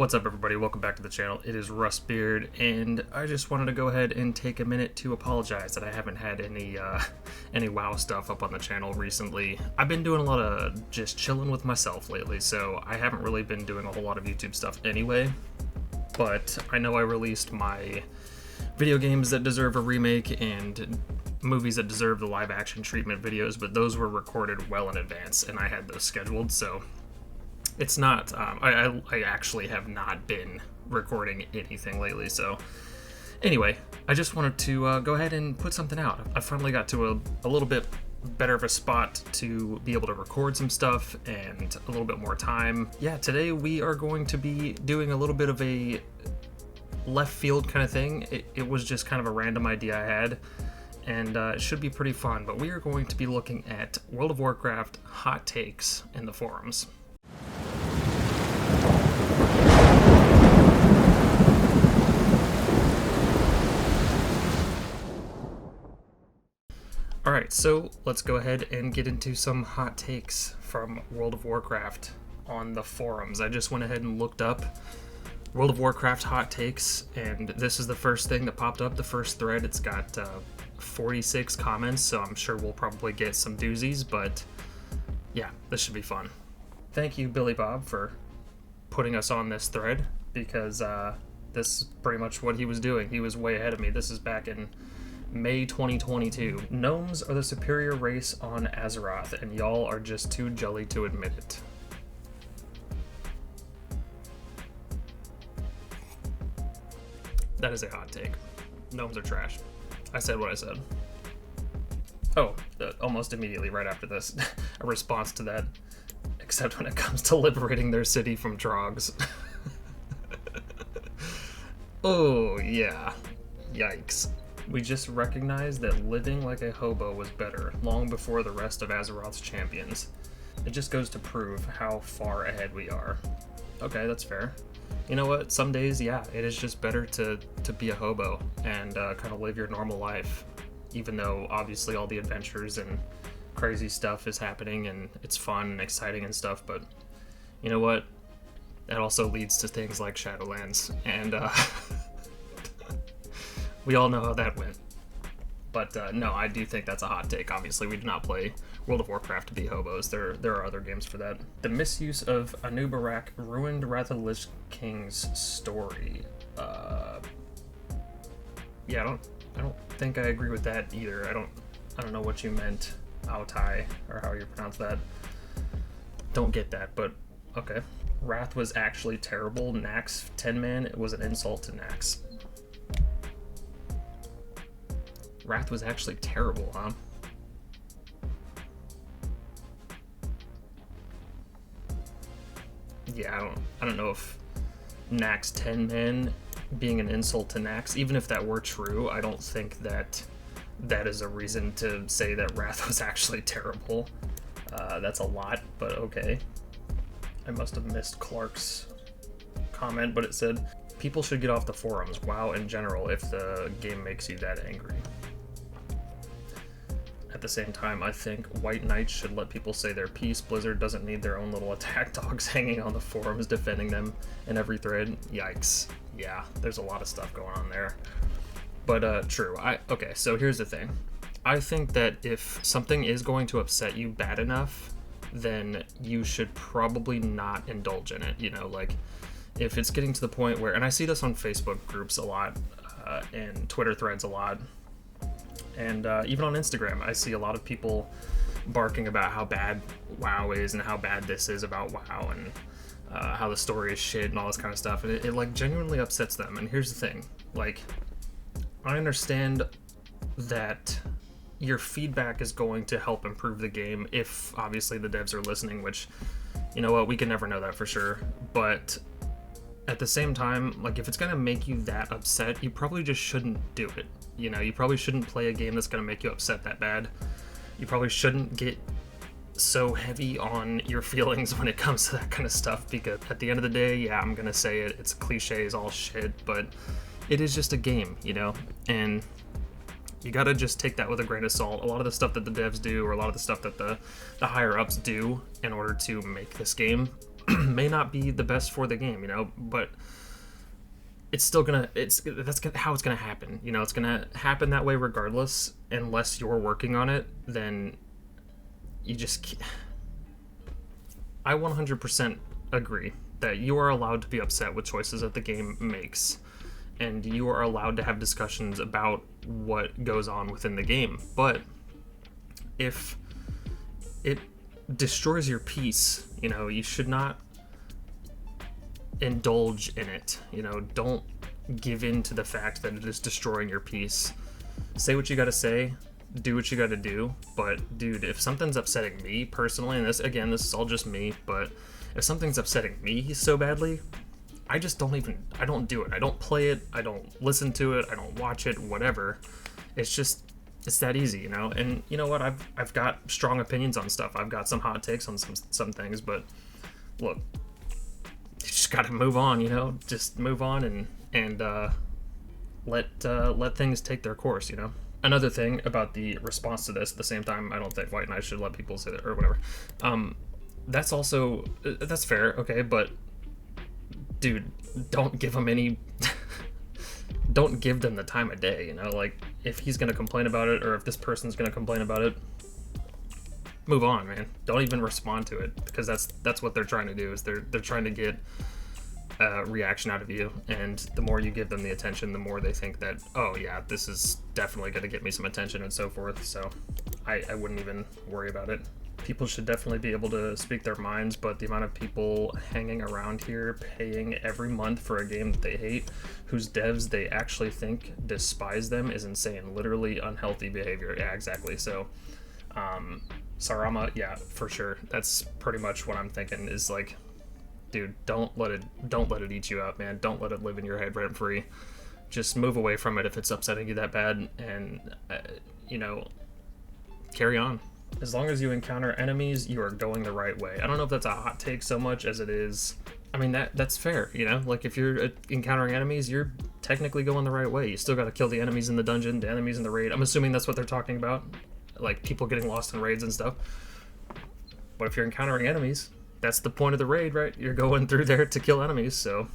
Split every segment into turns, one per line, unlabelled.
What's up, everybody? Welcome back to the channel. It is Rustbeard, and I just wanted to go ahead and take a minute to apologize that I haven't had any WoW stuff up on the channel recently. I've been doing a lot of just chilling with myself lately, so I haven't really been doing a whole lot of YouTube stuff anyway. But I know I released my video games that deserve a remake and movies that deserve the live action treatment videos, but those were recorded well in advance, and I had those scheduled, so it's not, I actually have not been recording anything lately, so anyway, I just wanted to go ahead and put something out. I finally got to a little bit better of a spot to be able to record some stuff and a little bit more time. Yeah, today we are going to be doing a little bit of a left field kind of thing. It was just kind of a random idea I had, and it should be pretty fun, but we are going to be looking at World of Warcraft hot takes in the forums. Alright, so let's go ahead and get into some hot takes from World of Warcraft on the forums. I just went ahead and looked up World of Warcraft hot takes, and this is the first thing that popped up, the first thread. It's got 46 comments, so I'm sure we'll probably get some doozies, but yeah, this should be fun. Thank you, Billy Bob, for putting us on this thread, because this is pretty much what he was doing. He was way ahead of me. This is back in May 2022. Gnomes are the superior race on Azeroth, and y'all are just too jelly to admit it. That is a hot take. Gnomes are trash. I said what I said. Oh, almost immediately right after this, a response to that, except when it comes to liberating their city from trogs. Oh, yeah. Yikes. We just recognized that living like a hobo was better, long before the rest of Azeroth's champions. It just goes to prove how far ahead we are. Okay, that's fair. You know what, some days, yeah, it is just better to be a hobo and kind of live your normal life, even though obviously all the adventures and crazy stuff is happening and it's fun and exciting and stuff, but you know what, that also leads to things like Shadowlands, and we all know how that went. But no, I do think that's a hot take. Obviously, we do not play World of Warcraft to be hobos. There are other games for that. The misuse of Anubarak ruined Wrath of the Lich King's story. Yeah, I don't think I agree with that either. I don't know what you meant, Autai, or how you pronounce that. Don't get that, but okay. Wrath was actually terrible. Nax 10-man, it was an insult to Nax. Wrath was actually terrible, huh? Yeah, I don't know if Nax 10-man being an insult to Nax, even if that were true, I don't think that is a reason to say that Wrath was actually terrible. That's a lot, but okay. I must have missed Clark's comment, but it said, people should get off the forums, WoW in general, if the game makes you that angry. At the same time, I think White Knights should let people say their piece. Blizzard doesn't need their own little attack dogs hanging on the forums defending them in every thread. Yikes. Yeah, there's a lot of stuff going on there. But true. Okay, so here's the thing. I think that if something is going to upset you bad enough, then you should probably not indulge in it. You know, like, if it's getting to the point where, and I see this on Facebook groups a lot, and Twitter threads a lot, and even on Instagram, I see a lot of people barking about how bad WoW is and how bad this is about WoW, and how the story is shit and all this kind of stuff, and it like genuinely upsets them. And here's the thing, like, I understand that your feedback is going to help improve the game if obviously the devs are listening, which, you know what, we can never know that for sure, but at the same time, like, if it's gonna make you that upset, you probably just shouldn't do it. You know, you probably shouldn't play a game that's gonna make you upset that bad. You probably shouldn't get so heavy on your feelings when it comes to that kind of stuff, because at the end of the day, yeah, I'm gonna say it, it's cliche as all shit, but it is just a game, you know, and you gotta just take that with a grain of salt. A lot of the stuff that the devs do, or a lot of the stuff that the higher ups do in order to make this game, may not be the best for the game, you know, but it's still gonna, how it's gonna happen, you know. It's gonna happen that way regardless, unless you're working on it. Then you just can't. I 100% agree that you are allowed to be upset with choices that the game makes, and you are allowed to have discussions about what goes on within the game. But if it destroys your peace, you know, you should not indulge in it. You know, don't give in to the fact that it is destroying your peace. Say what you gotta say, do what you gotta do, but dude, if something's upsetting me personally, and this is all just me, but if something's upsetting me so badly, I just don't do it. I don't play it, I don't listen to it, I don't watch it, whatever. It's that easy, you know. And you know what, I've got strong opinions on stuff, I've got some hot takes on some things, but look, you just gotta move on, you know. Just move on and let things take their course, you know. Another thing about the response to this, at the same time, I don't think White Knight should let people say that or whatever. That's fair, okay, but dude, don't give them any don't give them the time of day, you know. Like, if he's gonna complain about it, or if this person's gonna complain about it, move on, man. Don't even respond to it, because that's what they're trying to do. Is they're trying to get a reaction out of you, and the more you give them the attention, the more they think that, oh yeah, this is definitely gonna get me some attention and so forth. So I wouldn't even worry about it. People should definitely be able to speak their minds, but the amount of people hanging around here paying every month for a game that they hate, whose devs they actually think despise them, is insane. Literally unhealthy behavior. Yeah, exactly. So Sarama, yeah, for sure. That's pretty much what I'm thinking, is like, dude, don't let it eat you up, man. Don't let it live in your head rent free. Just move away from it if it's upsetting you that bad, and you know, carry on. As long as you encounter enemies, you are going the right way. I don't know if that's a hot take so much as it is, I mean, that's fair, you know. Like, if you're encountering enemies, you're technically going the right way. You still got to kill the enemies in the dungeon, the enemies in the raid. I'm assuming that's what they're talking about, like people getting lost in raids and stuff. But if you're encountering enemies, that's the point of the raid, right? You're going through there to kill enemies, so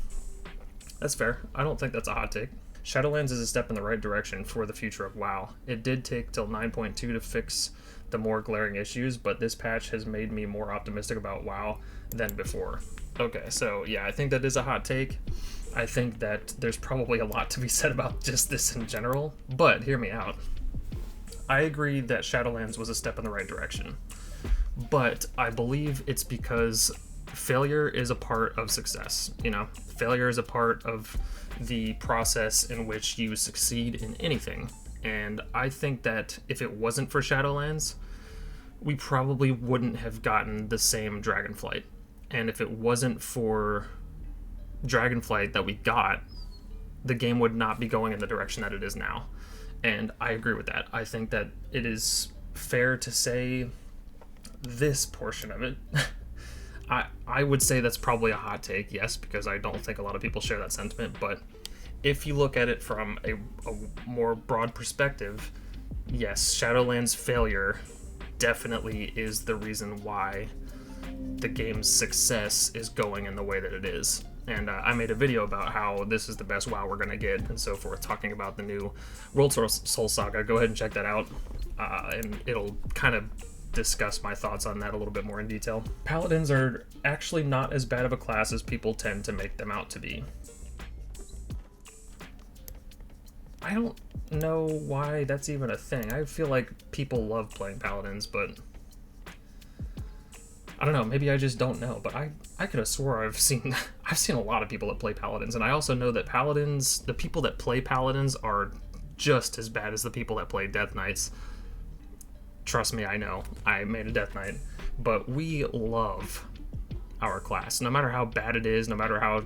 that's fair. I don't think that's a hot take. Shadowlands is a step in the right direction for the future of WoW. It did take till 9.2 to fix the more glaring issues, but this patch has made me more optimistic about WoW than before. Okay, so yeah, I think that is a hot take. I think that there's probably a lot to be said about just this in general, but hear me out. I agree that Shadowlands was a step in the right direction, but I believe it's because failure is a part of success, you know? Failure is a part of the process in which you succeed in anything. And I think that if it wasn't for Shadowlands, we probably wouldn't have gotten the same Dragonflight. And if it wasn't for Dragonflight that we got, the game would not be going in the direction that it is now. And I agree with that. I think that it is fair to say this portion of it. I would say that's probably a hot take, yes, because I don't think a lot of people share that sentiment, but if you look at it from a more broad perspective, yes, Shadowlands' failure definitely is the reason why the game's success is going in the way that it is. And I made a video about how this is the best WoW we're going to get and so forth, talking about the new World Soul Saga. Go ahead and check that out, and it'll kind of discuss my thoughts on that a little bit more in detail. Paladins are actually not as bad of a class as people tend to make them out to be. I don't know why that's even a thing. I feel like people love playing Paladins, but I don't know, maybe I just don't know, but I could have swore I've seen a lot of people that play Paladins, and I also know that Paladins, the people that play Paladins are just as bad as the people that play Death Knights. Trust me, I know. I made a Death Knight, but we love our class. No matter how bad it is, no matter how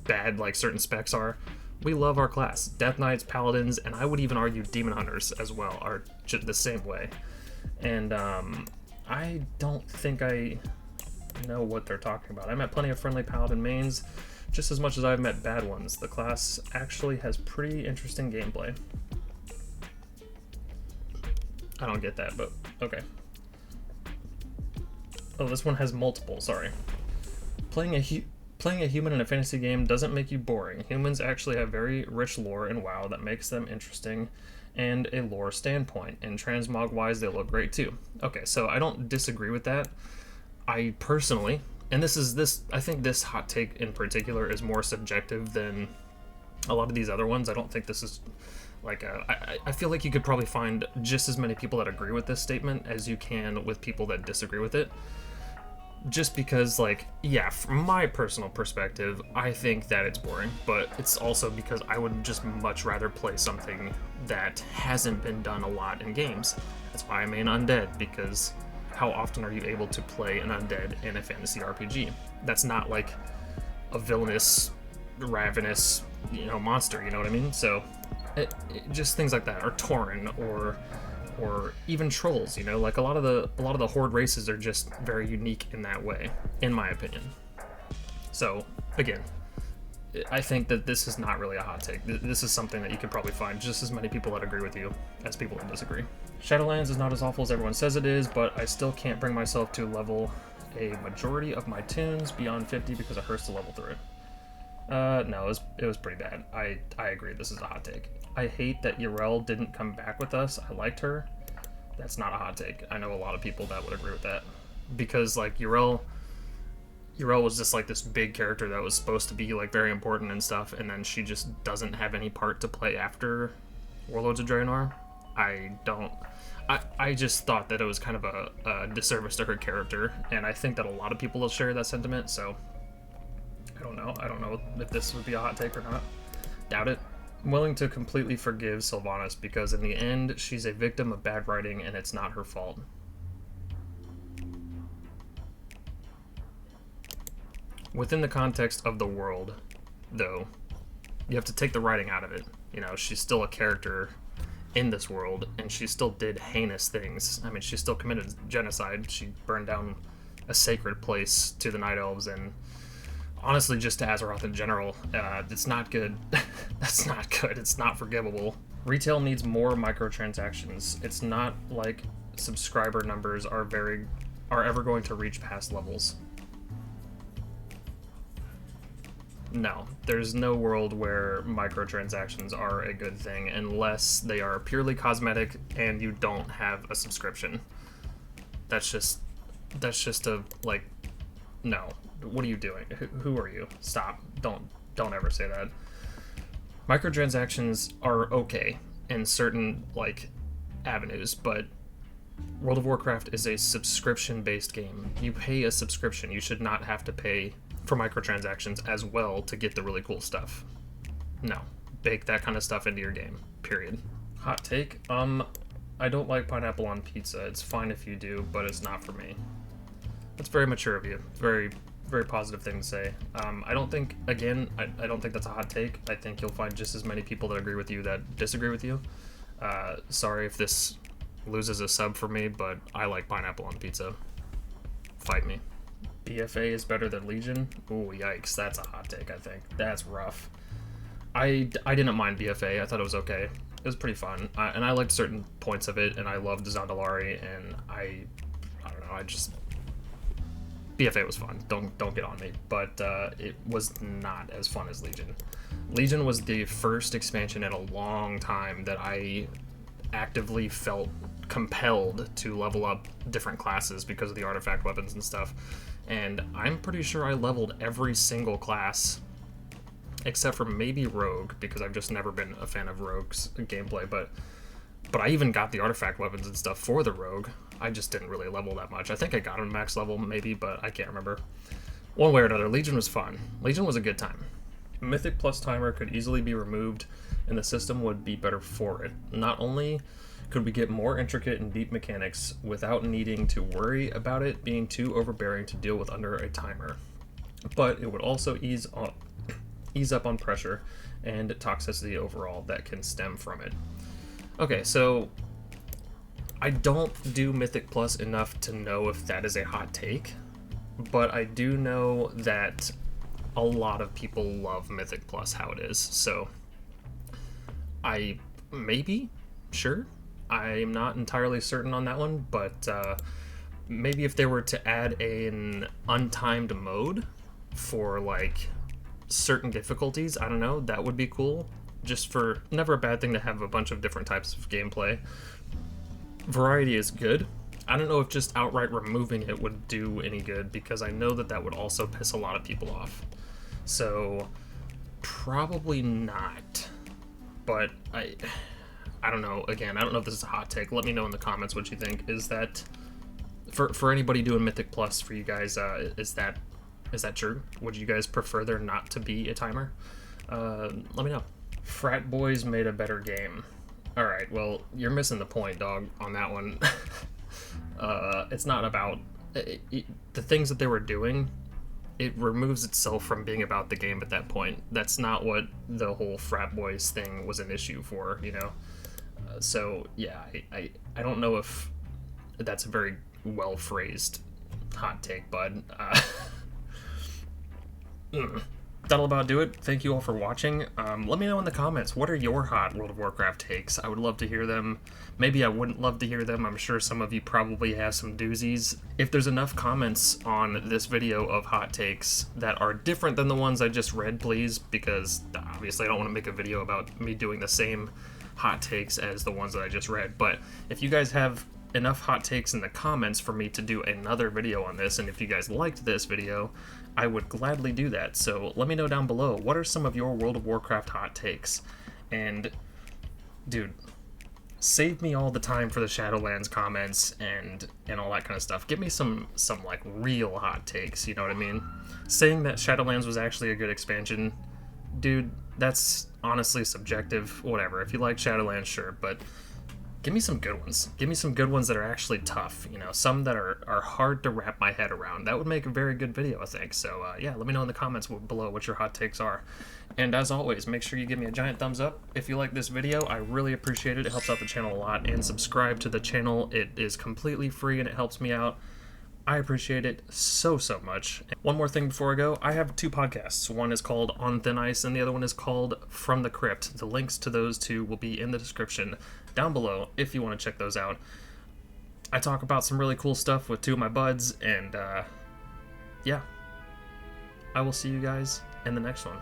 bad like certain specs are, we love our class. Death Knights, Paladins, and I would even argue Demon Hunters as well are the same way. And I don't think I know what they're talking about. I met plenty of friendly Paladin mains, just as much as I've met bad ones. The class actually has pretty interesting gameplay. I don't get that, but okay. Oh, this one has multiple, sorry. Playing a human in a fantasy game doesn't make you boring. Humans actually have very rich lore in WoW that makes them interesting and a lore standpoint. And transmog-wise, they look great too. Okay, so I don't disagree with that. I personally, and I think this hot take in particular is more subjective than a lot of these other ones. I don't think this is like I feel like you could probably find just as many people that agree with this statement as you can with people that disagree with it. Just because, like, yeah, from my personal perspective, I think that it's boring, but it's also because I would just much rather play something that hasn't been done a lot in games. That's why I main undead, because how often are you able to play an undead in a fantasy RPG? That's not like a villainous, ravenous, monster, you know what I mean? So, just things like that, or Tauren, or even trolls, like a lot of the horde races are just very unique in that way, in my opinion. So again, I think that this is not really a hot take. This is something that you could probably find just as many people that agree with you as people that disagree. Shadowlands is not as awful as everyone says it is, but I still can't bring myself to level a majority of my tunes beyond 50 because it hurts to level through it. No, it was pretty bad. I agree, this is a hot take. I hate that Yrel didn't come back with us. I liked her. That's not a hot take. I know a lot of people that would agree with that. Because, like, Yrel was just, like, this big character that was supposed to be, like, very important and stuff, and then she just doesn't have any part to play after Warlords of Draenor. I just thought that it was kind of a disservice to her character, and I think that a lot of people will share that sentiment, so I don't know. I don't know if this would be a hot take or not. Doubt it. I'm willing to completely forgive Sylvanas because in the end, she's a victim of bad writing and it's not her fault. Within the context of the world, though, you have to take the writing out of it. She's still a character in this world and she still did heinous things. I mean, she still committed genocide. She burned down a sacred place to the Night Elves and honestly, just to Azeroth in general, it's not good. That's not good. It's not forgivable. Retail needs more microtransactions. It's not like subscriber numbers are ever going to reach past levels. No, there's no world where microtransactions are a good thing unless they are purely cosmetic and you don't have a subscription. That's just no. What are you doing? Who are you? Stop. Don't ever say that. Microtransactions are okay in certain, avenues, but World of Warcraft is a subscription-based game. You pay a subscription. You should not have to pay for microtransactions as well to get the really cool stuff. No. Bake that kind of stuff into your game. Period. Hot take. I don't like pineapple on pizza. It's fine if you do, but it's not for me. That's very mature of you. Very, very positive thing to say. I don't think that's a hot take. I think you'll find just as many people that agree with you that disagree with you. Sorry if this loses a sub for me, but I like pineapple on pizza. Fight me. BFA is better than Legion? Ooh, yikes. That's a hot take, I think. That's rough. I didn't mind BFA. I thought it was okay. It was pretty fun. And I liked certain points of it, and I loved Zandalari, and I don't know, BFA was fun. Don't get on me. But it was not as fun as Legion. Legion was the first expansion in a long time that I actively felt compelled to level up different classes because of the artifact weapons and stuff. And I'm pretty sure I leveled every single class except for maybe Rogue, because I've just never been a fan of Rogue's gameplay, but I even got the artifact weapons and stuff for the Rogue. I just didn't really level that much. I think I got him max level maybe, but I can't remember. One way or another, Legion was fun. Legion was a good time. Mythic plus timer could easily be removed and the system would be better for it. Not only could we get more intricate and deep mechanics without needing to worry about it being too overbearing to deal with under a timer, but it would also ease up on pressure and toxicity overall that can stem from it. Okay, so I don't do Mythic Plus enough to know if that is a hot take, but I do know that a lot of people love Mythic Plus how it is, so sure. I'm not entirely certain on that one, but maybe if they were to add an untimed mode, for like certain difficulties. I don't know, that would be cool. Just for, never a bad thing to have a bunch of different types of gameplay. Variety is good. I don't know if just outright removing it would do any good, because I know that would also piss a lot of people off. So probably not. But I don't know. Again, I don't know if this is a hot take. Let me know in the comments what you think. Is that for anybody doing Mythic Plus for you guys? Is that true? Would you guys prefer there not to be a timer? Let me know. Frat boys made a better game. All right. Well, you're missing the point, dog, on that one. It's not about the things that they were doing. It removes itself from being about the game at that point. That's not what the whole frat boys thing was an issue for, you know? So, yeah, I don't know if that's a very well-phrased hot take, bud. That'll about do it. Thank you all for watching. Let me know in the comments, what are your hot World of Warcraft takes? I would love to hear them. Maybe I wouldn't love to hear them. I'm sure some of you probably have some doozies. If there's enough comments on this video of hot takes that are different than the ones I just read, please, because obviously I don't want to make a video about me doing the same hot takes as the ones that I just read. But if you guys have enough hot takes in the comments for me to do another video on this, and if you guys liked this video, I would gladly do that. So let me know down below, what are some of your World of Warcraft hot takes? And dude, save me all the time for the Shadowlands comments and all that kind of stuff. Give me some like real hot takes, you know what I mean? Saying that Shadowlands was actually a good expansion, dude, that's honestly subjective. Whatever, if you like Shadowlands, sure, but give me some good ones. Give me some good ones that are actually tough, you know, some that are hard to wrap my head around. That would make a very good video, I think. So, yeah, let me know in the comments below what your hot takes are. And as always, make sure you give me a giant thumbs up if you like this video. I really appreciate it. It helps out the channel a lot. And subscribe to the channel. It is completely free and it helps me out. I appreciate it so much. One more thing before I go, I have 2 podcasts. One is called On Thin Ice and the other one is called From the Crypt. The links to those 2 will be in the description down below if you want to check those out. I talk about some really cool stuff with 2 of my buds, and yeah, I will see you guys in the next one.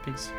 Peace.